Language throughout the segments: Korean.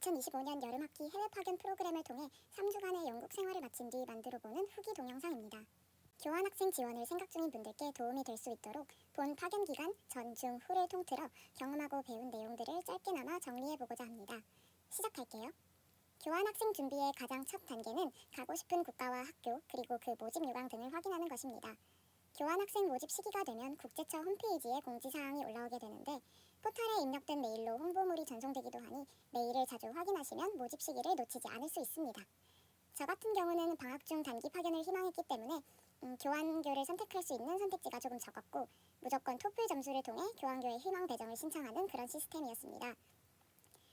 2025년 여름학기 해외 파견 프로그램을 통해 3주간의 영국 생활을 마친 뒤 만들어보는 후기 동영상입니다. 교환학생 지원을 생각 중인 분들께 도움이 될 수 있도록 본 파견 기간 전, 중, 후를 통틀어 경험하고 배운 내용들을 짧게나마 정리해보고자 합니다. 시작할게요. 교환학생 준비의 가장 첫 단계는 가고 싶은 국가와 학교, 그리고 그 모집 요강 등을 확인하는 것입니다. 교환학생 모집 시기가 되면 국제처 홈페이지에 공지사항이 올라오게 되는데 포털에 입력된 메일로 홍보물이 전송되기도 하니 메일을 자주 확인하시면 모집 시기를 놓치지 않을 수 있습니다. 저 같은 경우는 방학 중 단기 파견을 희망했기 때문에 교환교를 선택할 수 있는 선택지가 조금 적었고 무조건 토플 점수를 통해 교환교의 희망 배정을 신청하는 그런 시스템이었습니다.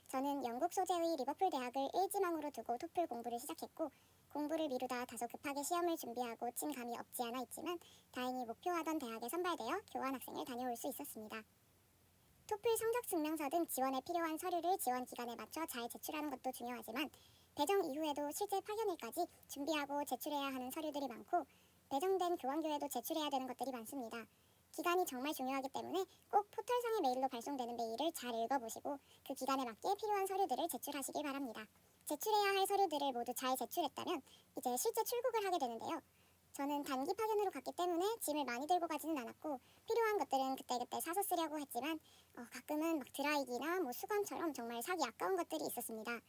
저는 영국 소재의 리버풀 대학을 1지망으로 두고 토플 공부를 시작했고 공부를 미루다 다소 급하게 시험을 준비하고 친 감이 없지 않아 있지만 다행히 목표하던 대학에 선발되어 교환학생을 다녀올 수 있었습니다. 토플 성적 증명서 등 지원에 필요한 서류를 지원 기간에 맞춰 잘 제출하는 것도 중요하지만 배정 이후에도 실제 파견일까지 준비하고 제출해야 하는 서류들이 많고 배정된 교환교에도 제출해야 되는 것들이 많습니다. 기간이 정말 중요하기 때문에 꼭 포털상의 메일로 발송되는 메일을 잘 읽어보시고 그 기간에 맞게 필요한 서류들을 제출하시길 바랍니다. 제출해야 할 서류들을 모두 잘 제출했다면 이제 실제 출국을 하게 되는데요. 저는 단기 파견으로 갔기 때문에 짐을 많이 들고 가지는 않았고 필요한 것들은 그때그때 사서 쓰려고 했지만 가끔은 드라이기나 수감처럼 정말 사기 아까운 것들이 있었습니다.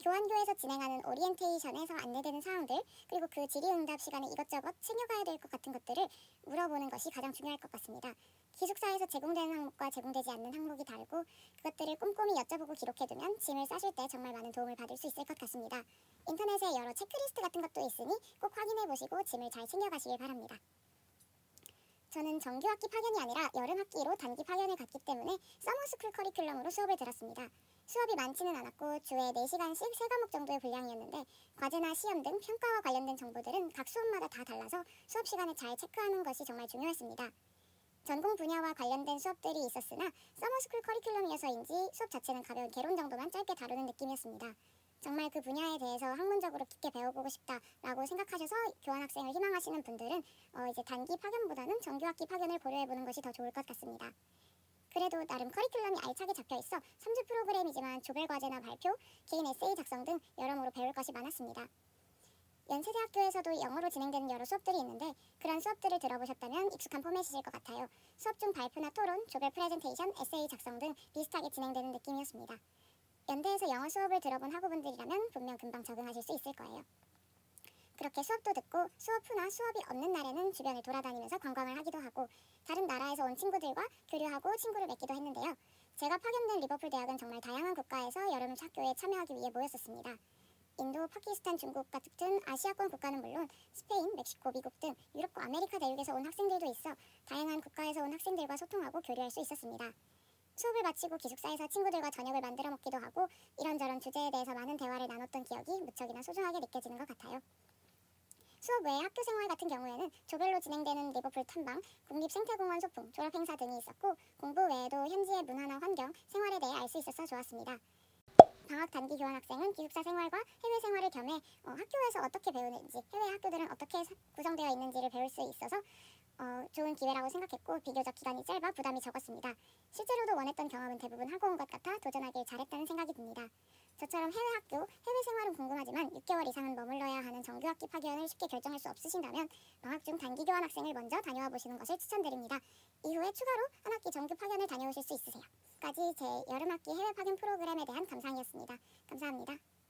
교환교에서 진행하는 오리엔테이션에서 안내되는 사항들 그리고 그 질의응답 시간에 이것저것 챙겨가야 될 것 같은 것들을 물어보는 것이 가장 중요할 것 같습니다. 기숙사에서 제공되는 항목과 제공되지 않는 항목이 다르고 그것들을 꼼꼼히 여쭤보고 기록해두면 짐을 싸실 때 정말 많은 도움을 받을 수 있을 것 같습니다. 인터넷에 여러 체크리스트 같은 것도 있으니 꼭 확인해보시고 짐을 잘 챙겨가시길 바랍니다. 저는 정규학기 파견이 아니라 여름학기로 단기 파견을 갔기 때문에 서머스쿨 커리큘럼으로 수업을 들었습니다. 수업이 많지는 않았고 주에 4시간씩 3과목 정도의 분량이었는데 과제나 시험 등 평가와 관련된 정보들은 각 수업마다 다 달라서 수업 시간에 잘 체크하는 것이 정말 중요했습니다. 전공 분야와 관련된 수업들이 있었으나 서머스쿨 커리큘럼이어서인지 수업 자체는 가벼운 개론 정도만 짧게 다루는 느낌이었습니다. 정말 그 분야에 대해서 학문적으로 깊게 배워보고 싶다라고 생각하셔서 교환학생을 희망하시는 분들은 이제 단기 파견보다는 정규학기 파견을 고려해보는 것이 더 좋을 것 같습니다. 그래도 나름 커리큘럼이 알차게 잡혀있어 3주 프로그램이지만 조별 과제나 발표, 개인 에세이 작성 등 여러모로 배울 것이 많았습니다. 연세대학교에서도 영어로 진행되는 여러 수업들이 있는데 그런 수업들을 들어보셨다면 익숙한 포맷이실 것 같아요. 수업 중 발표나 토론, 조별 프레젠테이션, 에세이 작성 등 비슷하게 진행되는 느낌이었습니다. 연대에서 영어 수업을 들어본 학우분들이라면 분명 금방 적응하실 수 있을 거예요. 그렇게 수업도 듣고 수업 후나 수업이 없는 날에는 주변을 돌아다니면서 관광을 하기도 하고 다른 나라에서 온 친구들과 교류하고 친구를 맺기도 했는데요. 제가 파견된 리버풀 대학은 정말 다양한 국가에서 여름 학교에 참여하기 위해 모였었습니다. 인도, 파키스탄, 중국 같은 아시아권 국가는 물론 스페인, 멕시코, 미국 등 유럽과 아메리카 대륙에서 온 학생들도 있어 다양한 국가에서 온 학생들과 소통하고 교류할 수 있었습니다. 수업을 마치고 기숙사에서 친구들과 저녁을 만들어 먹기도 하고 이런저런 주제에 대해서 많은 대화를 나눴던 기억이 무척이나 소중하게 느껴지는 것 같아요. 수업 외에 학교 생활 같은 경우에는 조별로 진행되는 리버풀 탐방, 국립생태공원 소풍, 졸업행사 등이 있었고 공부 외에도 현지의 문화나 환경, 생활에 대해 알 수 있어서 좋았습니다. 방학 단기 교환학생은 기숙사 생활과 해외 생활을 겸해 학교에서 어떻게 배우는지, 해외 학교들은 어떻게 구성되어 있는지를 배울 수 있어서 좋은 기회라고 생각했고 비교적 기간이 짧아 부담이 적었습니다. 실제로도 원했던 경험은 대부분 하고 온 것 같아 도전하길 잘했다는 생각이 듭니다. 저처럼 해외 학교, 해외 생활은 궁금하지만 6개월 이상은 머물러야 하는 정규학기 파견을 쉽게 결정할 수 없으신다면 방학 중 단기 교환학생을 먼저 다녀와 보시는 것을 추천드립니다. 이후에 추가로 한 학기 정규 파견을 다녀오실 수 있으세요. 까지 제 여름학기 해외 파견 프로그램에 대한 감상이었습니다. 감사합니다.